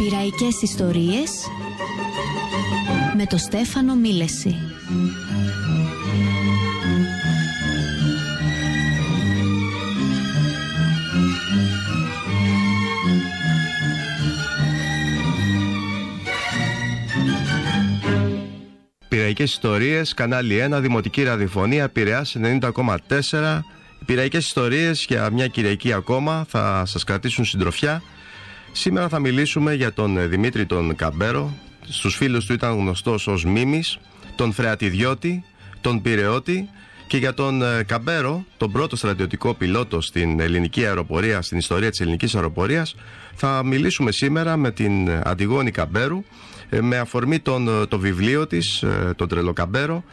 Πειραϊκές ιστορίες με το Στέφανο Μίλεση. Πειραϊκές ιστορίες, κανάλι 1, Δημοτική Ραδιοφωνία, Πειραιάς 90,4. Πειραϊκές ιστορίες για μια Κυριακή ακόμα θα σας κρατήσουν συντροφιά. Σήμερα θα μιλήσουμε για τον Δημήτρη τον Καμπέρο. Στους φίλους του ήταν γνωστός ως Μίμης, τον Φρεατιδιώτη, τον Πειραιώτη, και για τον Καμπέρο, τον πρώτο στρατιωτικό πιλότο στην ελληνική αεροπορία, στην ιστορία της ελληνικής αεροπορίας, θα μιλήσουμε σήμερα με την Αντιγόνη Καμπέρου, με αφορμή το βιβλίο της, τον Τρελοκαμπέρο,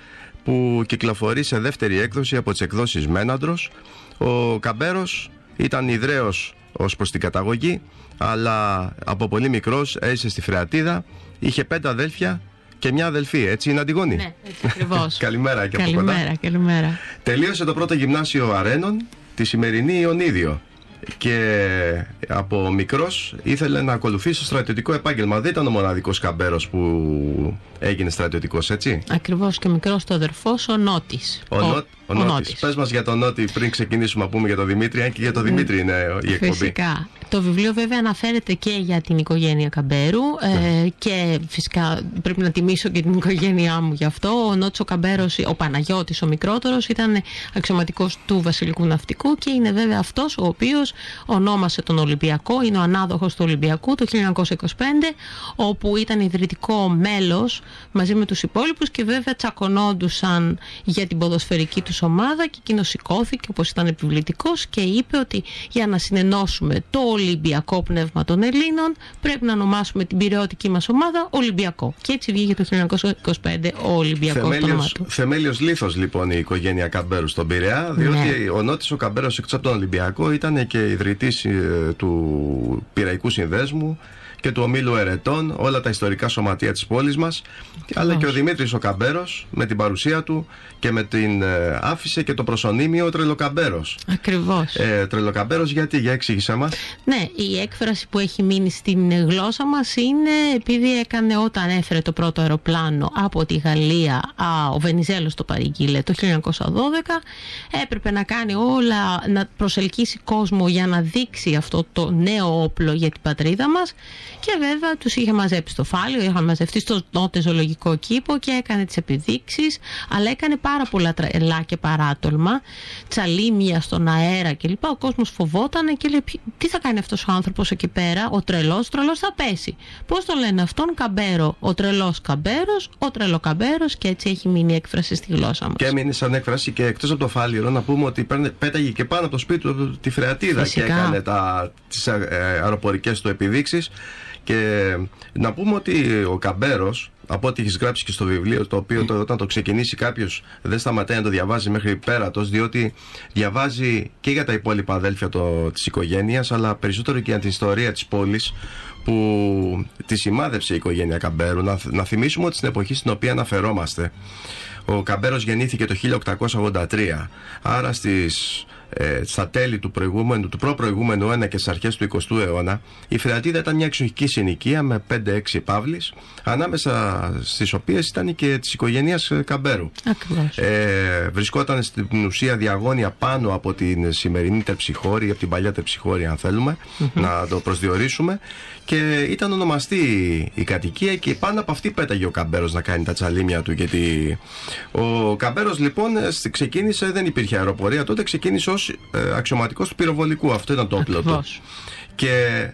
που κυκλοφορεί σε δεύτερη έκδοση από τις εκδόσεις Μέναντρος. Ο Καμπέρος ήταν ιδραίος ως προς την καταγωγή, αλλά από πολύ μικρός έζησε στη Φρεατίδα, είχε 5 αδέλφια και μια αδελφή, έτσι είναι, Αντιγόνη? Ναι, έτσι ακριβώς. Καλημέρα και από κοντά. Καλημέρα. Τελείωσε το πρώτο γυμνάσιο Αρένων, τη σημερινή Ιωνίδιο, και από μικρός ήθελε να ακολουθήσει το στρατιωτικό επάγγελμα. Δεν ήταν ο μοναδικός Καμπέρος που έγινε στρατιωτικός, έτσι? Ακριβώς, και μικρός το αδερφός, ο Νότης. Ο Νότης. Πες μας για τον Νότη πριν ξεκινήσουμε να πούμε για τον Δημήτρη, αν και για τον Δημήτρη είναι η εκπομπή. Φυσικά. Το βιβλίο βέβαια αναφέρεται και για την οικογένεια Καμπέρου, και φυσικά πρέπει να τιμήσω και την οικογένειά μου γι' αυτό. Ο Νότης ο Καμπέρος, ο Παναγιώτης ο μικρότερος, ήταν αξιωματικός του Βασιλικού Ναυτικού και είναι βέβαια αυτός ο οποίος ονόμασε τον Ολυμπιακό, είναι ο ανάδοχος του Ολυμπιακού το 1925, όπου ήταν ιδρυτικό μέλος μαζί με τους υπόλοιπους και βέβαια τσακωνόντουσαν για την ποδοσφαιρική τους ομάδα, και εκείνος σηκώθηκε όπως ήταν επιβλητικός και είπε ότι για να συνενώσουμε το Ολυμπιακό πνεύμα των Ελλήνων πρέπει να ονομάσουμε την πειραιώτικη μας ομάδα Ολυμπιακό. Και έτσι βγήκε το 1925 ο Ολυμπιακός το όνομα του. Θεμέλιος λίθος λοιπόν η οικογένεια Καμπέρου στον Πειραιά, διότι ο Νότης ο Καμπέρος, εκτός από τον Ολυμπιακό, ήταν και ιδρυτής του Πειραϊκού Συνδέσμου και του Ομίλου Ερετών, όλα τα ιστορικά σωματεία της πόλης μας. Αλλά και ο Δημήτρης ο Καμπέρος, με την παρουσία του και με την άφησε και το προσωνύμιο Τρελοκαμπέρος. Ακριβώς. Τρελοκαμπέρος γιατί, για εξήγησέ μας. Ναι, η έκφραση που έχει μείνει στην γλώσσα μας είναι επειδή έκανε, όταν έφερε το πρώτο αεροπλάνο από τη Γαλλία, ο Βενιζέλος το παρήγγειλε το 1912, έπρεπε να κάνει όλα, να προσελκύσει κόσμο για να δείξει αυτό το νέο όπλο για την πατρίδα μας. Και βέβαια τους είχε μαζέψει στο Φάλιο, είχαν μαζευτεί στο Νότε Ζωολογικό Κήπο και έκανε τις επιδείξεις, αλλά έκανε πάρα πολλά τρελά και παράτολμα, τσαλίμια στον αέρα κλπ. Ο κόσμος φοβόταν και λέει: τι θα κάνει αυτός ο άνθρωπος εκεί πέρα, ο τρελός θα πέσει. Πώς το λένε αυτόν? Καμπέρο. Ο τρελός Καμπέρος, ο τρελοκαμπέρος, και έτσι έχει μείνει η έκφραση στη γλώσσα μας. Και έμεινε σαν έκφραση, και εκτός από το Φάλιρο, να πούμε ότι πέταγε και πάνω από το σπίτι του τη Φρεατίδα. Φυσικά. Και έκανε τις αεροπορικές του επιδείξεις. Και να πούμε ότι ο Καμπέρος, από ό,τι έχεις γράψει και στο βιβλίο, το οποίο όταν το ξεκινήσει κάποιος δεν σταματάει να το διαβάζει μέχρι πέρατος, διότι διαβάζει και για τα υπόλοιπα αδέλφια της οικογένειας, αλλά περισσότερο και για την ιστορία της πόλης που τη σημάδεψε η οικογένεια Καμπέρου. Να θυμίσουμε ότι στην εποχή στην οποία αναφερόμαστε, ο Καμπέρος γεννήθηκε το 1883, άρα στα τέλη του προπροηγούμενου αιώνα και στις αρχές του 20ου αιώνα, η Φρεατίδα ήταν μια εξοχική συνοικία με 5-6 επαύλεις, ανάμεσα στις οποίες ήταν και της οικογένειας Καμπέρου. Βρισκόταν στην ουσία διαγώνια πάνω από την σημερινή Τερψιχώρη, από την παλιά Τερψιχώρη, αν θέλουμε να το προσδιορίσουμε, και ήταν ονομαστή η κατοικία, και πάνω από αυτή πέταγε ο Καμπέρος να κάνει τα τσαλίμια του. Γιατί ο Καμπέρος λοιπόν ξεκίνησε, δεν υπήρχε αεροπορία τότε, ξεκίνησε ως αξιωματικός του πυροβολικού. Αυτό ήταν το όπλο του. Και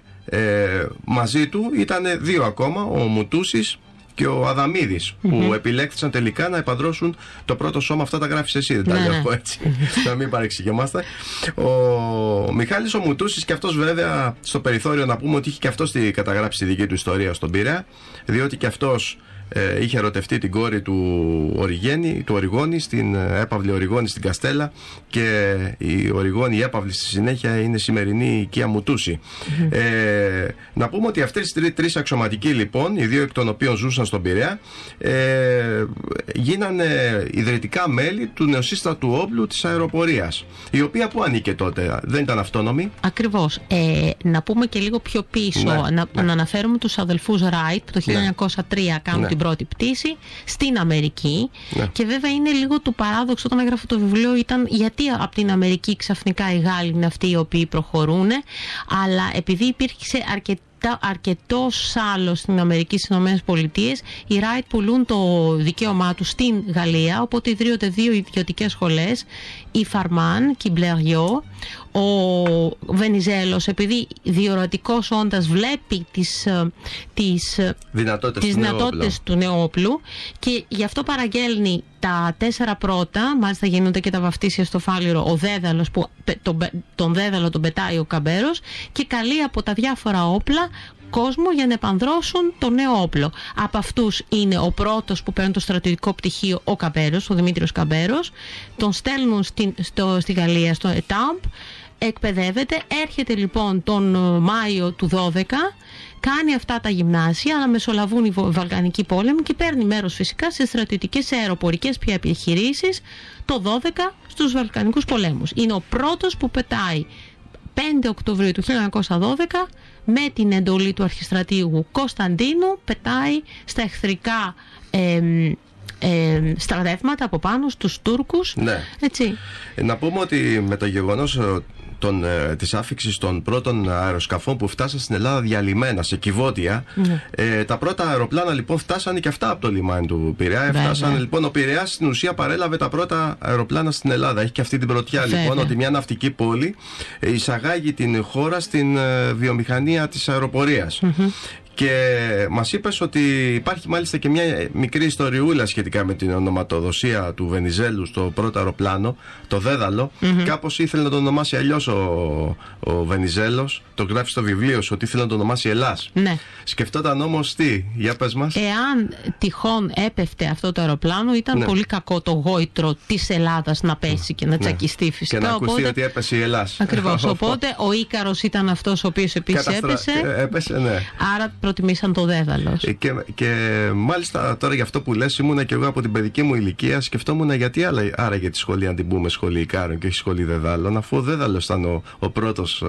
μαζί του ήταν 2 ακόμα, ο Μουτούσης και ο Αδαμίδης, που επιλέχθησαν τελικά να επαντρώσουν το πρώτο σώμα. Αυτά τα γράφεις εσύ, δεν τα λέω έτσι, να μην παρεξηγόμαστε. Ο Μιχάλης ο Μουτούσης, και αυτός βέβαια στο περιθώριο να πούμε ότι είχε και αυτός καταγράψει τη δική του ιστορία στον Πειραιά, διότι και αυτός είχε ερωτευτεί την κόρη του Οριγόνη στην έπαυλη Οριγόνη στην Καστέλα, και η Οριγόνη, η έπαυλη στη συνέχεια είναι σημερινή οικία Μουτούση. Να πούμε ότι αυτές οι τρεις αξιωματικοί λοιπόν, οι δύο εκ των οποίων ζούσαν στον Πειραιά, γίνανε ιδρυτικά μέλη του νεοσύστατου όπλου της αεροπορίας, η οποία που ανήκε τότε, δεν ήταν αυτόνομη. Ακριβώς. Να πούμε και λίγο πιο πίσω, να αναφέρουμε τους αδελφούς Ράιτ που το 1903 κάνουν την πρώτη πτήση στην Αμερική, και βέβαια είναι λίγο το παράδοξο όταν έγραφε το βιβλίο, ήταν γιατί από την Αμερική ξαφνικά οι Γάλλοι είναι αυτοί οι οποίοι προχωρούν, αλλά επειδή υπήρχε αρκετός άλλος στην Αμερική, στις Ηνωμένες Πολιτείες, οι Ράιτ πουλούν το δικαίωμά τους στην Γαλλία, οπότε ιδρύονται δύο ιδιωτικές σχολές, η Φαρμάν και η Μπλεριό. Ο Βενιζέλος, επειδή διορατικός όντας, βλέπει τις δυνατότητες του νέου όπλου, και γι' αυτό παραγγέλνει τα 4 πρώτα, μάλιστα γίνονται και τα βαφτίσια στο Φάληρο, ο Δέδαλος, που τον Δέδαλο τον πετάει ο Καμπέρος, και καλεί από τα διάφορα όπλα κόσμο για να επανδρώσουν το νέο όπλο. Από αυτούς είναι ο πρώτος που παίρνει το στρατιωτικό πτυχίο, ο Καμπέρος, ο Δημήτριος Καμπέρος. Τον στέλνουν στη Γαλλία, στο ΕΤΑΜΠ, εκπαιδεύεται, έρχεται λοιπόν τον Μάιο του 12, κάνει αυτά τα γυμνάσια, αλλά μεσολαβούν οι Βαλκανικοί πόλεμοι, και παίρνει μέρος φυσικά σε στρατιωτικές αεροπορικές πια επιχειρήσεις το 12 στους Βαλκανικούς πολέμους. Είναι ο πρώτος που πετάει 5 Οκτωβρίου του 1912 με την εντολή του αρχιστρατήγου Κωνσταντίνου, πετάει στα εχθρικά στρατεύματα από πάνω, στους Τούρκους. Ναι. Έτσι. Να πούμε ότι με το γεγονός της άφιξης των πρώτων αεροσκαφών που φτάσαν στην Ελλάδα διαλυμένα σε κυβότια, τα πρώτα αεροπλάνα λοιπόν φτάσανε και αυτά από το λιμάνι του Πειραιά. Φτάσανε λοιπόν, ο Πειραιάς στην ουσία παρέλαβε τα πρώτα αεροπλάνα στην Ελλάδα. Έχει και αυτή την πρωτιά λοιπόν, ότι μια ναυτική πόλη εισαγάγει την χώρα στην βιομηχανία της αεροπορίας. Και μας είπες ότι υπάρχει μάλιστα και μια μικρή ιστοριούλα σχετικά με την ονοματοδοσία του Βενιζέλου στο πρώτο αεροπλάνο, το Δέδαλο. Κάπως ήθελε να το ονομάσει αλλιώς ο Βενιζέλος, το γράφει στο βιβλίο σου, ότι ήθελε να το ονομάσει Ελλάς. Ναι. Σκεφτόταν όμως τι, για πες μας. Εάν τυχόν έπεφτε αυτό το αεροπλάνο, ήταν πολύ κακό το γόητρο της Ελλάδας να πέσει και να τσακιστεί φυσικά. Και να ακουστεί ότι έπεσε η Ελλάς. Ακριβώς. Οπότε ο Ίκαρος ήταν αυτός ο οποίος επίσης έπεσε. Ναι. Άρα προτιμήσαν το Δέδαλος. Και μάλιστα τώρα για αυτό που λες, ήμουνα και εγώ από την παιδική μου ηλικία, σκεφτόμουν γιατί άραγε τη σχολή αν την πούμε σχολή Ικάρων και όχι σχολή Δεδάλων, αφού ο Δέδαλος ήταν ο πρώτος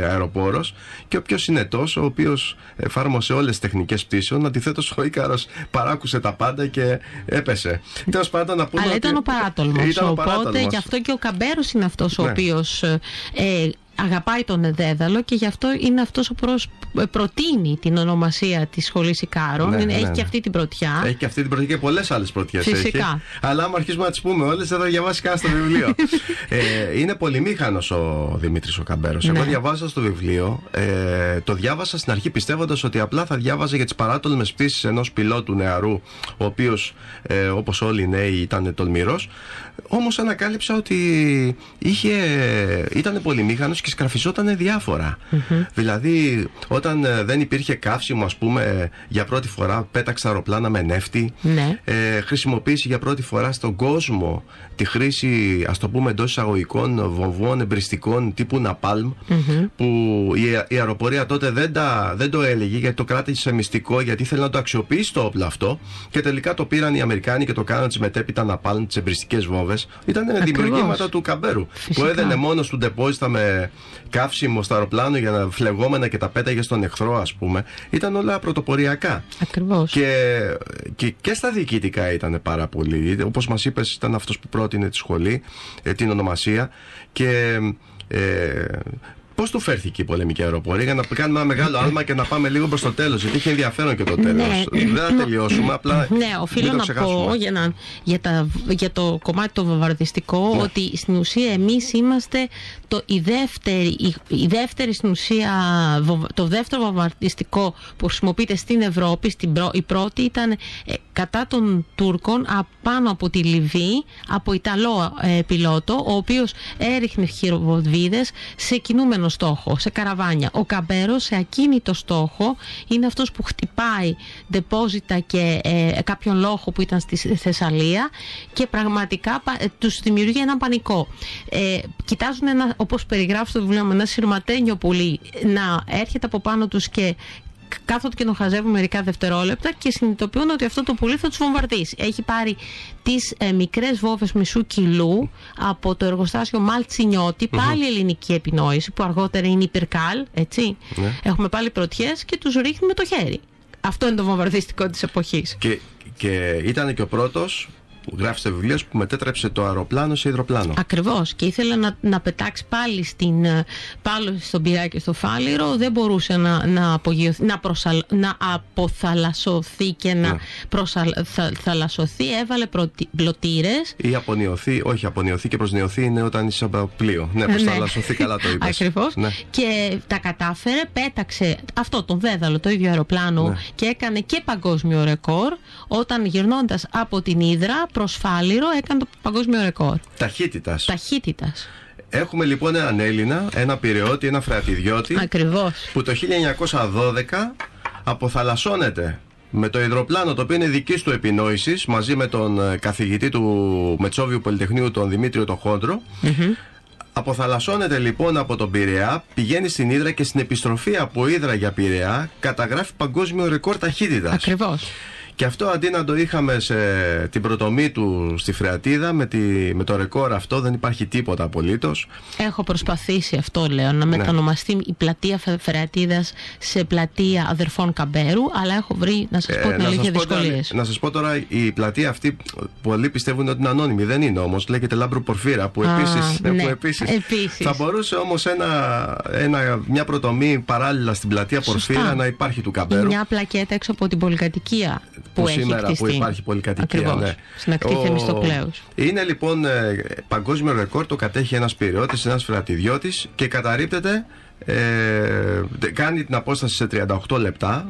αεροπόρος και ο πιο συνετός, ο οποίος εφάρμοσε όλες τις τεχνικές πτήσεων. Αντιθέτως ο Ίκαρος παράκουσε τα πάντα και έπεσε. Τέλος πάντων, να πούμε. Αλλά ήταν ο παράτολμος. Οπότε γι' αυτό και ο Καμπέρος είναι αυτός ο οποίος αγαπάει τον Δέδαλο, και γι' αυτό είναι αυτός ο προτείνει την ονομασία της σχολής Ικάρων. Έχει και αυτή την πρωτιά. Έχει και αυτή την πρωτιά και πολλές άλλες πρωτιές. Φυσικά. Έχει. Αλλά άμα αρχίσουμε να τις πούμε όλες, δεν θα διαβάσει καν στο βιβλίο. Είναι πολυμήχανος ο Δημήτρης ο Καμπέρος. Εγώ διαβάζα στο βιβλίο, το διάβασα στην αρχή πιστεύοντας ότι απλά θα διάβαζε για τις παράτολμες πτήσεις ενός πιλότου νεαρού, ο οποίος όπως όλοι οι νέοι ήταν τολμηρός. Όμως ανακάλυψα ότι ήταν πολυμήχανος και σκραφιζόταν διάφορα. Δηλαδή, όταν δεν υπήρχε καύσιμο, ας πούμε, για πρώτη φορά πέταξε αεροπλάνα με νεύτη. Χρησιμοποίησε για πρώτη φορά στον κόσμο τη χρήση, ας το πούμε εντός εισαγωγικών, βομβών εμπριστικών τύπου Napalm, που η αεροπορία τότε δεν το έλεγε, γιατί το κράτησε μυστικό, γιατί ήθελε να το αξιοποιήσει το όπλο αυτό, και τελικά το πήραν οι Αμερικάνοι και το κάναν τις μετέπειτα Napalm, τις εμπριστικές βόμβες. Ήταν δημιουργήματα του Καμπέρου. Φυσικά. Που έδαινε μόνος του ντεπόζιτα με καύσιμο στο αεροπλάνο για να φλεγόμενα και τα πέταγε στον εχθρό, ας πούμε. Ήταν όλα πρωτοποριακά. Ακριβώς. Και στα διοικητικά ήταν πάρα πολύ. Όπως μας είπες, ήταν αυτός που πρότεινε τη σχολή, την ονομασία. Και πώς του φέρθηκε η πολεμική αεροπορία, για να κάνουμε ένα μεγάλο άλμα και να πάμε λίγο προς το τέλος, γιατί είχε ενδιαφέρον και το τέλος. Δεν θα τελειώσουμε, απλά. Ναι, οφείλω να πω για το κομμάτι το βομβαρδιστικό, ότι στην ουσία εμείς είμαστε η δεύτερη στην ουσία, το δεύτερο βομβαρδιστικό που χρησιμοποιείται στην Ευρώπη. Η πρώτη ήταν κατά των Τούρκων πάνω από τη Λιβύη, από Ιταλό πιλότο, ο οποίος έριχνε χειροβομβίδες σε κινούμενο στόχο, σε καραβάνια. Ο Καμπέρος σε ακίνητο στόχο είναι αυτός που χτυπάει ντεπόζιτα και κάποιον λόχο που ήταν στη Θεσσαλία και πραγματικά τους δημιουργεί έναν πανικό. Κοιτάζουν όπως περιγράφει στο βιβλίο με ένα σειρματένιο πουλί να έρχεται από πάνω τους και κάθονται και τον χαζεύουν μερικά δευτερόλεπτα και συνειδητοποιούν ότι αυτό το πουλί θα τους βομβαρδίσει. Έχει πάρει τις μικρές βόβες μισού κιλού από το εργοστάσιο Μαλτσινιώτη, πάλι ελληνική επινόηση που αργότερα είναι η Πυρκάλ, έτσι. Έχουμε πάλι πρωτιές και τους ρίχνει με το χέρι. Αυτό είναι το βομβαρδιστικό της εποχής. Και ήταν και ο πρώτος, γράφει στο βιβλίο, που μετέτρεψε το αεροπλάνο σε υδροπλάνο. Ακριβώς. Και ήθελε να πετάξει πάλι πάλι στον Πειραιά και στο Φάληρο. Δεν μπορούσε να αποθαλασσωθεί και να θαλασσωθεί. Έβαλε πλωτήρες. Ή απονειωθεί και προσνιωθεί είναι όταν είσαι από πλοίο. Ναι, προσθαλασσωθεί, καλά το είπες. Ακριβώς. Ναι. Και τα κατάφερε, πέταξε αυτό τον Δέδαλο, το ίδιο αεροπλάνο, και έκανε και παγκόσμιο ρεκόρ όταν γυρνώντας από την Ύδρα προς Φάληρο έκανε το παγκόσμιο ρεκόρ. Ταχύτητας. Έχουμε λοιπόν έναν Έλληνα, ένα Πειραιώτη, ένα Φρεατιδιώτη. Ακριβώς. Που το 1912 αποθαλασσώνεται με το υδροπλάνο, το οποίο είναι δικής του επινόησης, μαζί με τον καθηγητή του Μετσόβιου Πολυτεχνείου, τον Δημήτριο τον Χόντρο. Αποθαλασσώνεται λοιπόν από τον Πειραιά, πηγαίνει στην Ύδρα και στην επιστροφή από Ύδρα για Πειραιά καταγράφει παγκόσμιο ρεκόρ ταχύτητας. Ακριβώς. Και αυτό αντί να το είχαμε την πρωτομή του στη Φρεατίδα, με το ρεκόρ αυτό δεν υπάρχει τίποτα απολύτως. Έχω προσπαθήσει αυτό, λέω, να μετανομαστεί η πλατεία Φρεατίδας σε πλατεία αδερφών Καμπέρου, αλλά έχω βρει, να σας πω, την αλήθεια, δυσκολίες. Να σας πω τώρα, η πλατεία αυτή πολλοί πιστεύουν ότι είναι ανώνυμη, δεν είναι όμως, λέγεται Λάμπρου Πορφύρα, που επίσης θα μπορούσε όμως μια πρωτομή παράλληλα στην πλατεία Πορφύρα να υπάρχει του Καμπέρου. Μια πλακέτα έξω από την πολυκατοικία που σήμερα έχει που υπάρχει πολυκατοικία. Ακριβώς, στην ακτή Θεμιστοκλέους. Είναι λοιπόν παγκόσμιο ρεκόρ, το κατέχει ένας Πειραιώτης, ένας Φρεατιδιώτης και καταρρίπτεται. Κάνει την απόσταση σε 38 λεπτά,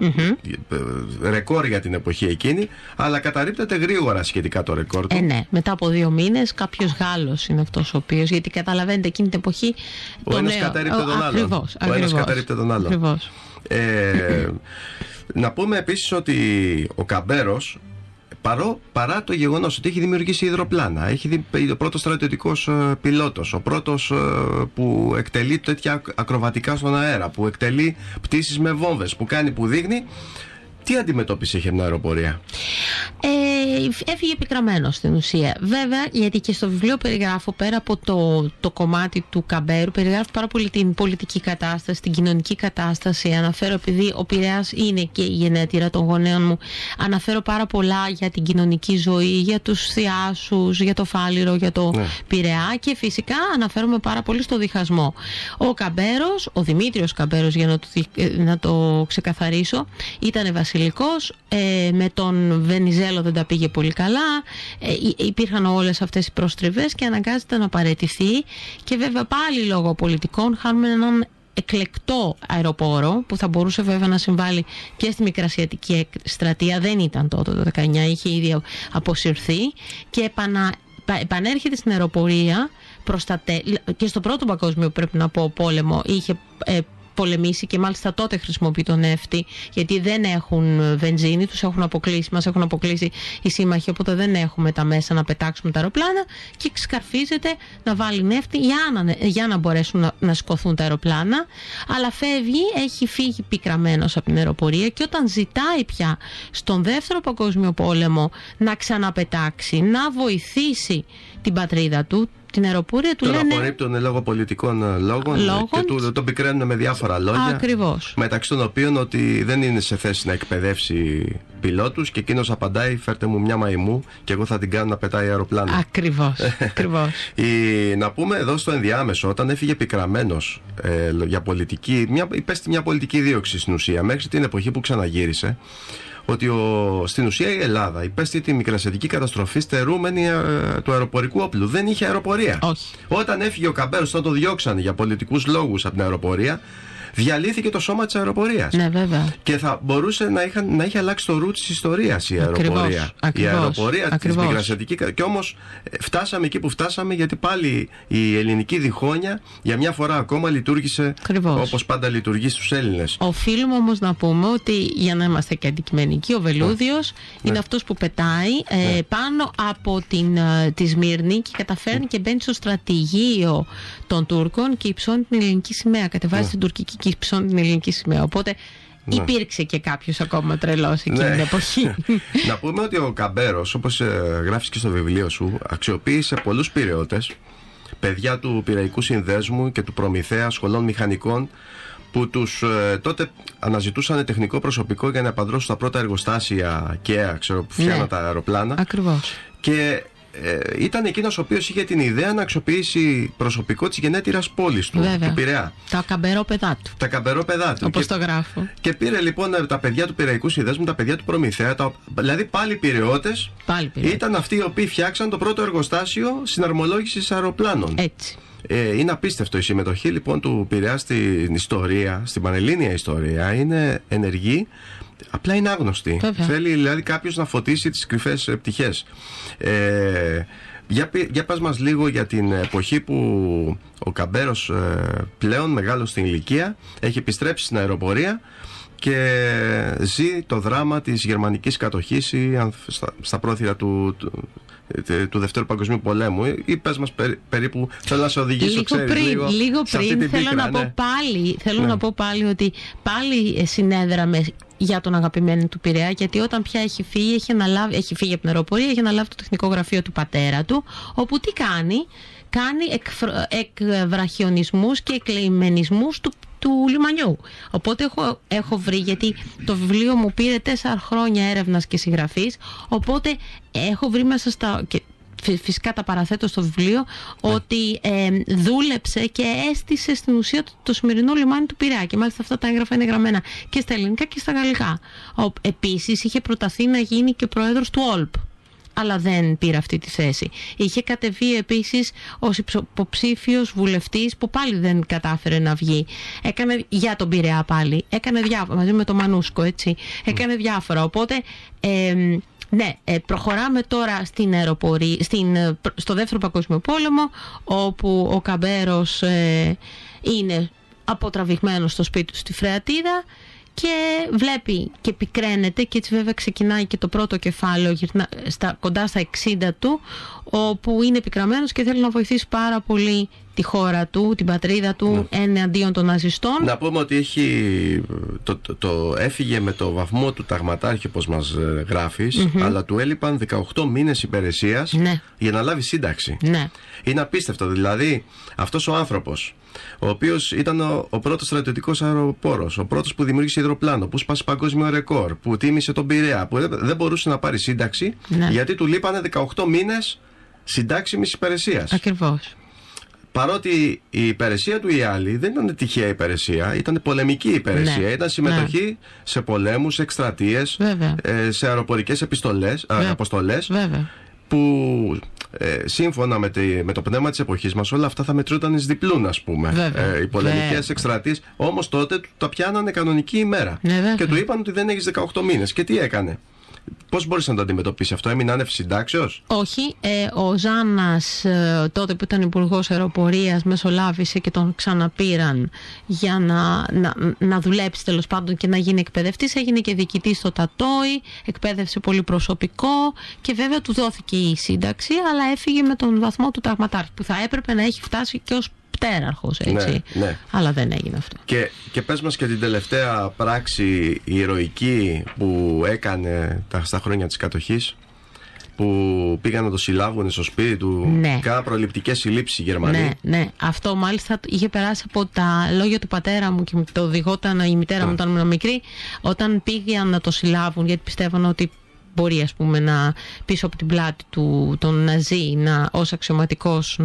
ρεκόρ για την εποχή εκείνη, αλλά καταρρίπτεται γρήγορα σχετικά το ρεκόρ του. Ναι, μετά από 2 μήνες κάποιος Γάλλος είναι αυτός ο οποίος, γιατί καταλαβαίνετε εκείνη την εποχή ο ένας καταρρίπτεται τον άλλον. Να πούμε επίσης ότι ο Καμπέρος, παρά το γεγονός ότι έχει δημιουργήσει υδροπλάνα, ο πρώτος στρατιωτικός πιλότος, ο πρώτος που εκτελεί τέτοια ακροβατικά στον αέρα, που εκτελεί πτήσεις με βόμβες, που δείχνει, τι αντιμετώπιση είχε την αεροπορία? Έφυγε επικραμμένο στην ουσία. Βέβαια, γιατί και στο βιβλίο περιγράφω, πέρα από το κομμάτι του Καμπέρου, περιγράφω πάρα πολύ την πολιτική κατάσταση, την κοινωνική κατάσταση. Αναφέρω, επειδή ο Πειραιάς είναι και η γενέτειρα των γονέων μου, αναφέρω πάρα πολλά για την κοινωνική ζωή, για τους θειάσους, για το Φάληρο, για το Πειραιά, και φυσικά αναφέρομαι πάρα πολύ στο διχασμό. Ο Καμπέρος, ο Δημήτριος Καμπέρος, για να το ξεκαθαρίσω, ήταν βασιλικός, με τον Βενιζέλο δεν τα πήγε πολύ καλά, υπήρχαν όλες αυτές οι προστριβές και αναγκάζεται να παραιτηθεί, και βέβαια πάλι λόγω πολιτικών χάνουμε έναν εκλεκτό αεροπόρο που θα μπορούσε βέβαια να συμβάλλει και στη Μικρασιατική εκστρατεία. Δεν ήταν τότε το 19, είχε ήδη αποσυρθεί, και επανέρχεται στην αεροπορία και στο πρώτο παγκόσμιο, πρέπει να πω, πόλεμο είχε πολεμήσει, και μάλιστα τότε χρησιμοποιεί τον νεύτη, γιατί δεν έχουν βενζίνη, μας έχουν αποκλείσει οι σύμμαχοι, οπότε δεν έχουμε τα μέσα να πετάξουμε τα αεροπλάνα, και σκαρφίζεται να βάλει νεύτη για να μπορέσουν να σηκωθούν τα αεροπλάνα. Αλλά έχει φύγει πικραμένος από την αεροπορία, και όταν ζητάει πια στον δεύτερο παγκόσμιο πόλεμο να ξαναπετάξει, να βοηθήσει την πατρίδα του, την αεροπορία, του λένε. Τον απορρίπτουν λόγω πολιτικών λόγων και τον πικραίνουν με διάφορα λόγια. Ακριβώς. Μεταξύ των οποίων ότι δεν είναι σε θέση να εκπαιδεύσει πιλότους, και εκείνος απαντάει: φέρτε μου μια μαϊμού και εγώ θα την κάνω να πετάει αεροπλάνα. Ακριβώς. Να πούμε εδώ στο ενδιάμεσο, όταν έφυγε πικραμένος για πολιτική, υπέστη μια πολιτική δίωξη στην ουσία, μέχρι την εποχή που ξαναγύρισε, ότι στην ουσία η Ελλάδα υπέστη τη μικρασιατική καταστροφή στερούμενη του αεροπορικού όπλου. Δεν είχε αεροπορία. Όχι. Όταν έφυγε ο Καμπέρος, όταν το διώξανε για πολιτικούς λόγους από την αεροπορία, διαλύθηκε το σώμα της αεροπορίας. Ναι, βέβαια. Και θα μπορούσε να είχε αλλάξει το ρου της ιστορίας η αεροπορία. Η αεροπορία της Μικρασιατική. Και όμως φτάσαμε εκεί που φτάσαμε, γιατί πάλι η ελληνική διχόνοια για μια φορά ακόμα λειτουργήσε όπως πάντα λειτουργεί στους Έλληνες. Οφείλουμε όμως να πούμε ότι, για να είμαστε και αντικειμενικοί, ο βελούδιος είναι αυτός που πετάει πάνω από τη Σμύρνη και καταφέρνει και μπαίνει στο στρατηγείο των Τούρκων και υψώνει την ελληνική σημαία. Κατεβάζει την τουρκική και υψώνει την ελληνική σημαία. Οπότε υπήρξε και κάποιος ακόμα τρελός εκείνη την εποχή. Να πούμε ότι ο Καμπέρος, όπως γράφεις και στο βιβλίο σου, αξιοποίησε πολλούς πειραιώτες, παιδιά του Πειραϊκού Συνδέσμου και του Προμηθέα Σχολών Μηχανικών, που τους τότε αναζητούσαν τεχνικό προσωπικό για να επαντρώσουν στα πρώτα εργοστάσια ΚΕΑ, που φτιάχναν τα αεροπλάνα. Ακριβώς. Και ήταν εκείνος ο οποίος είχε την ιδέα να αξιοποιήσει προσωπικό της γενέτειρας πόλης του, του Πειραιά. Τα καμπερόπαιδά του. Τα καμπερόπαιδά του. Όπως το γράφω. Και πήρε λοιπόν τα παιδιά του Πειραϊκού Συνδέσμου, τα παιδιά του Προμηθέα, δηλαδή πάλι πειραιώτες. Ήταν αυτοί οι οποίοι φτιάξαν το πρώτο εργοστάσιο συναρμολόγησης αεροπλάνων. Έτσι. Είναι απίστευτο. Η συμμετοχή λοιπόν του Πειραιά στην ιστορία, στην πανελλήνια ιστορία, είναι ενεργή. Απλά είναι άγνωστη. Θέλει δηλαδή κάποιος να φωτίσει τις κρυφές πτυχές. Για πας μας λίγο για την εποχή που ο Καμπέρος πλέον μεγάλος στην ηλικία έχει επιστρέψει στην αεροπορία και ζει το δράμα της γερμανικής κατοχής στα πρόθυρα του Δευτέρου Παγκοσμίου Πολέμου. Ή πες μας περίπου, θέλω να σε οδηγήσω λίγο πριν θέλω να πω πάλι ότι πάλι συνέδραμε για τον αγαπημένο του Πειραιά, γιατί όταν πια έχει φύγει από την αεροπορία, έχει αναλάβει το τεχνικό γραφείο του πατέρα του, όπου τι κάνει εκβραχιονισμούς και εκλεημενισμούς του λιμανιού. Οπότε έχω βρει, γιατί το βιβλίο μου πήρε 4 χρόνια έρευνας και συγγραφής, οπότε έχω βρει μέσα και φυσικά τα παραθέτω στο βιβλίο, ότι δούλεψε και έστησε στην ουσία το σημερινό λιμάνι του Πειραιά, και μάλιστα αυτά τα έγγραφα είναι γραμμένα και στα ελληνικά και στα γαλλικά. Επίσης είχε προταθεί να γίνει και πρόεδρος του ΟΛΠ, αλλά δεν πήρε αυτή τη θέση. Είχε κατεβεί επίσης ως υποψήφιος βουλευτής, που πάλι δεν κατάφερε να βγει. Έκανε για τον Πειραιά πάλι. Έκανε διάφορα, μαζί με το Μανούσκο, έτσι. Έκανε διάφορα. Οπότε, προχωράμε τώρα στην αεροπορία, στο Δεύτερο Παγκόσμιο Πόλεμο, όπου ο Καμπέρος είναι αποτραβηγμένος στο σπίτι του στη Φρεατίδα και βλέπει και πικραίνεται, και έτσι βέβαια ξεκινάει και το πρώτο κεφάλαιο κοντά στα 60 του, όπου είναι πικραμένος και θέλει να βοηθήσει πάρα πολύ τη χώρα του, την πατρίδα του, εναντίον των ναζιστών. Να πούμε ότι έφυγε με το βαθμό του ταγματάρχη, όπως μας γράφεις, αλλά του έλειπαν 18 μήνες υπηρεσίας για να λάβει σύνταξη. Είναι απίστευτο. Δηλαδή αυτός ο άνθρωπος, ο οποίος ήταν ο πρώτος στρατιωτικός αεροπόρος, ο πρώτος που δημιούργησε υδροπλάνο, που σπάσει παγκόσμιο ρεκόρ, που τίμησε τον Πειραιά, που δεν μπορούσε να πάρει σύνταξη, γιατί του λείπανε 18 μήνες συντάξιμης υπηρεσίας. Ακριβώς. Παρότι η υπηρεσία του η άλλη δεν ήταν τυχαία υπηρεσία, ήταν πολεμική υπηρεσία. Ήταν συμμετοχή σε πολέμους, σε εκστρατείες, σε αεροπορικές αποστολές, που σύμφωνα με το πνεύμα της εποχής μας όλα αυτά θα μετρούνταν εις διπλούν, ας πούμε. Οι πολεμικές εκστρατείες, όμως τότε τα πιάνανε κανονική ημέρα. Και του είπαν ότι δεν έχεις 18 μήνες. Και τι έκανε? Πώς μπορείς να το αντιμετωπίσει αυτό? Έμεινε άνευ συντάξεως? Όχι. Ο Ζάνας, τότε που ήταν υπουργός αεροπορίας, μεσολάβησε και τον ξαναπήραν για να δουλέψει τέλος πάντων και να γίνει εκπαιδευτής. Έγινε και διοικητής στο Τατόι, εκπαίδευσε πολύ προσωπικό και βέβαια του δόθηκε η σύνταξη, αλλά έφυγε με τον βαθμό του ταγματάρχη, που θα έπρεπε να έχει φτάσει και ως πτέραρχος, έτσι. Αλλά δεν έγινε αυτό. Και πες μας και την τελευταία πράξη ηρωική που έκανε στα χρόνια της κατοχής, που πήγαν να το συλλάβουν στο σπίτι του. Κάνα προληπτικές συλλήψεις οι Γερμανοί. Ναι. Αυτό μάλιστα είχε περάσει από τα λόγια του πατέρα μου και το οδηγόταν η μητέρα μου όταν ήμουν μικρή, όταν πήγαν να το συλλάβουν, γιατί πιστεύαν ότι μπορεί, ας πούμε, να πίσω από την πλάτη του τον Ναζί ως αξιωματικός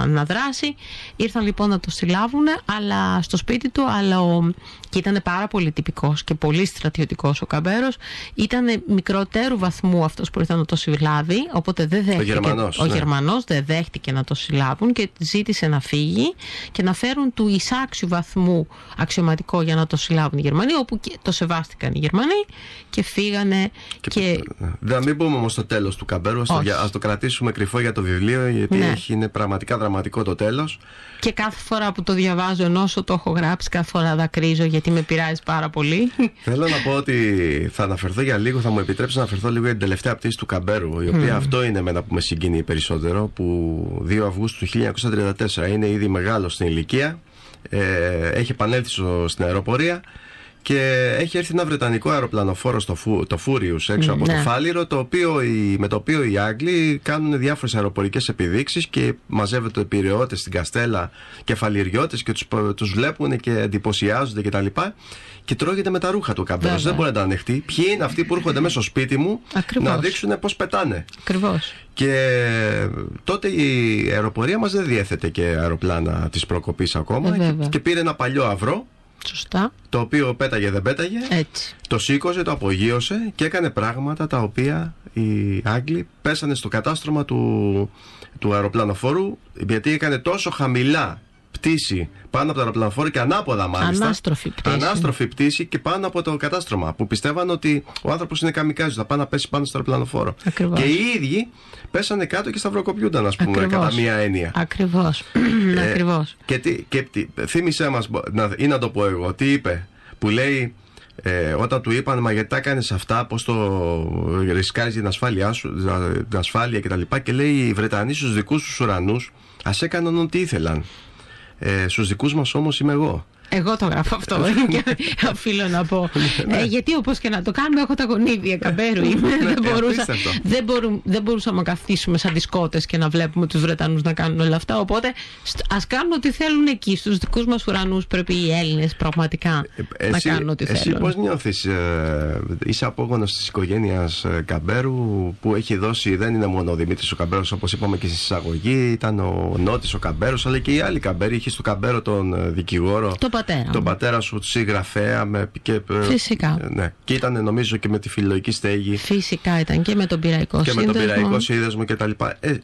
να δράσει. Ήρθαν λοιπόν να το συλλάβουν, αλλά στο σπίτι του, και ήταν πάρα πολύ τυπικός και πολύ στρατιωτικός ο Καμπέρος. Ήταν μικρότερου βαθμού αυτός που ήρθαν να το συλλάβει, οπότε δεν δέχτηκε, ο Γερμανός δεν δέχτηκε να το συλλάβουν και ζήτησε να φύγει και να φέρουν του εισάξιου βαθμού αξιωματικό για να το συλλάβουν οι Γερμανοί, όπου το σεβάστηκαν οι Γερμανοί και φύγανε. Δεν μην πούμε όμως το τέλος του Καμπέρου, ας το κρατήσουμε κρυφό για το βιβλίο, γιατί είναι πραγματικά δραματικό το τέλος. Και κάθε φορά που το διαβάζω, ενώ όσο το έχω γράψει, κάθε φορά δακρύζω, γιατί με πειράζει πάρα πολύ. Θέλω να πω ότι θα αναφερθώ για λίγο, θα μου επιτρέψει να αναφερθώ λίγο για την τελευταία πτήση του Καμπέρου, η οποία αυτό είναι εμένα που με συγκινεί περισσότερο, που 2 Αυγούστου του 1934 είναι ήδη μεγάλος στην ηλικία, έχει επανέλθει στην αεροπορία και έχει έρθει ένα βρετανικό αεροπλανοφόρο το Φούριους έξω από το Φάληρο, με το οποίο οι Άγγλοι κάνουν διάφορες αεροπορικές επιδείξεις και μαζεύονται επιρρεώτες στην Καστέλα, κεφαλιριώτες, και τους βλέπουν και εντυπωσιάζονται κτλ. Και τρώγεται με τα ρούχα του Καμπέρος. Δεν μπορεί να τα ανεχτεί. Ποιοι είναι αυτοί που έρχονται μέσα στο σπίτι μου να δείξουν πώς πετάνε. Ακριβώς. Και τότε η αεροπορία μας δεν διέθετε και αεροπλάνα της προκοπής ακόμα. Και πήρε ένα παλιό αυρό. Σωστά. Το οποίο πέταγε δεν πέταγε. Έτσι. Το σήκωσε, το απογείωσε και έκανε πράγματα τα οποία οι Άγγλοι πέσανε στο κατάστρωμα του αεροπλανοφόρου, γιατί έκανε τόσο χαμηλά πτήση πάνω από το αεροπλανοφόρο και ανάποδα μάλιστα. Ανάστροφη πτήση και πάνω από το κατάστρωμα. Που πιστεύαν ότι ο άνθρωπος είναι καμικάζι, θα πάει να πέσει πάνω στο αεροπλανοφόρο. Ακριβώς. Και οι ίδιοι πέσανε κάτω και σταυροκοπιούνταν, ας πούμε, κατά μία έννοια. Ακριβώς. Ακριβώς. Και θύμισέ μας, ή να το πω εγώ, τι είπε, που λέει. Όταν του είπαν, μα γιατί τα κάνεις αυτά, πώς το ρισκάρεις για την ασφάλειά σου, την ασφάλεια κτλ. Και λέει, οι Βρετανοί στους δικούς τους ουρανούς ας έκαναν ό,τι ήθελαν. Στους δικούς μας όμως είμαι εγώ. Εγώ το γράφω αυτό και οφείλω να πω. Γιατί όπως και να το κάνουμε, έχω τα γονίδια Καμπέρου. Δεν μπορούσαμε να καθίσουμε σαν δισκότες και να βλέπουμε τους Βρετανούς να κάνουν όλα αυτά. Οπότε ας κάνουν ό,τι θέλουν εκεί. Στους δικούς μας ουρανούς πρέπει οι Έλληνες πραγματικά να κάνουν ό,τι θέλουν. Εσύ πώς νιώθεις? Είσαι απόγονος της οικογένειας Καμπέρου που έχει δώσει, δεν είναι μόνο ο Δημήτρης ο Καμπέρος, όπως είπαμε και στη εισαγωγή, ήταν ο Νότης ο Καμπέρος, αλλά και οι άλλοι Καμπέροι. Είχε στο Καμπέρο τον δικηγόρο. Τον πατέρα σου, συγγραφέα. Φυσικά. Ναι. Και ήταν νομίζω και με τη Φιλολογική Στέγη. Φυσικά ήταν και με τον Πειραϊκό Σύνδεσμο. Και με τον Πειραϊκό Σύνδεσμο κτλ.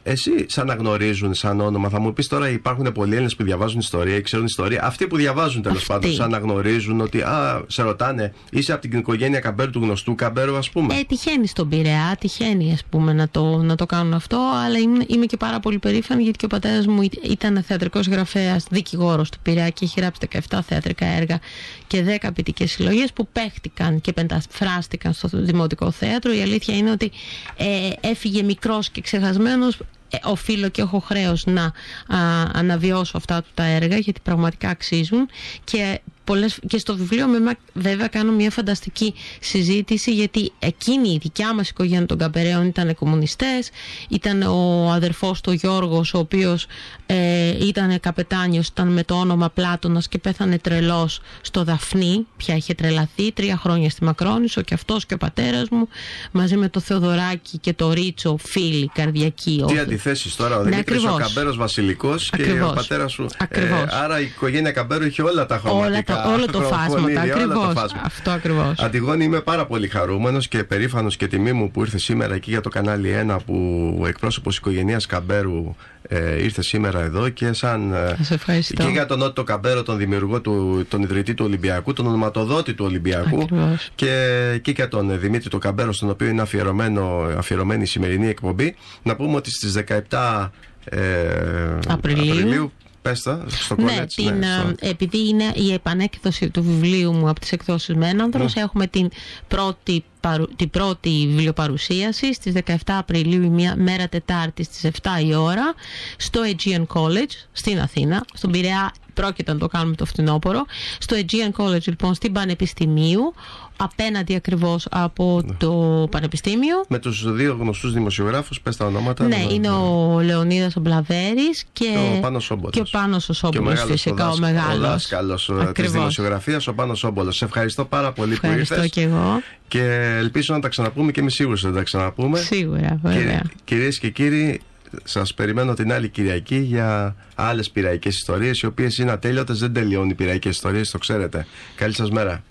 Εσύ σαν αναγνωρίζουν σαν όνομα, θα μου πεις τώρα, υπάρχουν πολλοί Έλληνες που διαβάζουν ιστορία, ξέρουν ιστορία. Αυτοί που διαβάζουν τέλος πάντων, σαν αναγνωρίζουν ότι σε ρωτάνε, είσαι από την οικογένεια Καμπέρου, του γνωστού Καμπέρου, ας πούμε. Τυχαίνει στον Πειραιά, τυχαίνει ας πούμε να το κάνουν αυτό, αλλά είμαι και πάρα πολύ περήφανη γιατί και ο πατέρας μου ήταν θεατρικός γραφέας, δικηγόρος του Πειραιά και έχει γράψει 17 θεατρικά έργα και 10 ποιητικές συλλογές που παίχτηκαν και πενταφράστηκαν στο Δημοτικό Θέατρο. Η αλήθεια είναι ότι έφυγε μικρός και ξεχασμένος. Οφείλω και έχω χρέος να αναβιώσω αυτά τα έργα, γιατί πραγματικά αξίζουν. Και στο βιβλίο βέβαια κάνω μια φανταστική συζήτηση, γιατί εκείνη η δικιά μας οικογένεια των Καμπεραίων ήταν κομμουνιστές. Ήταν ο αδερφός του Γιώργος, ο οποίος ήταν καπετάνιος, ήταν με το όνομα Πλάτωνας και πέθανε τρελός στο Δαφνί, πια είχε τρελαθεί, 3 χρόνια στη Μακρόνισσο, και αυτός και ο πατέρας μου μαζί με το Θεοδωράκη και το Ρίτσο, φίλοι καρδιακοί. Τι αντιθέσεις τώρα, ο Δημήτρης ο Καμπέρος βασιλικός και ο πατέρας σου. Άρα η οικογένεια Καμπέρου είχε όλα τα χρωματικά. Όλο το φάσμα. Αυτό ακριβώς. Αντιγόνη, είμαι πάρα πολύ χαρούμενος και περήφανος και τιμή μου που ήρθε σήμερα εκεί για το κανάλι 1, που ο εκπρόσωπος της οικογένειας Καμπέρου ήρθε σήμερα εδώ, και και για τον Νότο Καμπέρο, τον δημιουργό τον ιδρυτή του Ολυμπιακού, τον ονοματοδότη του Ολυμπιακού, και για τον Δημήτρη τον Καμπέρο, στον οποίο είναι αφιερωμένη η σημερινή εκπομπή. Να πούμε ότι στις 17 Απριλίου στο college, επειδή είναι η επανέκδοση του βιβλίου μου από τις εκδόσεις Μένανδρος, έχουμε την πρώτη βιβλιοπαρουσίαση στις 17 Απριλίου, η μέρα Τετάρτη στις 7 η ώρα, στο Aegean College στην Αθήνα. Στον Πειραιά πρόκειται να το κάνουμε το φθινόπωρο. Στο Aegean College λοιπόν, στην Πανεπιστημίου, απέναντι ακριβώς από το Πανεπιστήμιο. Με τους 2 γνωστούς δημοσιογράφους, πες τα ονόματα. Ναι, είναι ο Λεωνίδας ο Μπλαβέρης και ο Πάνος ο Σόμπολος, φυσικά ο μεγάλος. Ο δάσκαλος της δημοσιογραφίας, ο Πάνος Σόμπολος. Σε ευχαριστώ πάρα πολύ που ήρθες. Ευχαριστώ και εγώ. Και ελπίζω να τα ξαναπούμε και είμαι σίγουρος ότι θα τα ξαναπούμε. Σίγουρα, βέβαια. Κυρίες και κύριοι, σας περιμένω την άλλη Κυριακή για άλλες πειραϊκές ιστορίες, οι οποίες είναι ατέλειωτες, δεν τελειώνουν οι πειραϊκές ιστορίες, το ξέρετε. Καλή σας μέρα.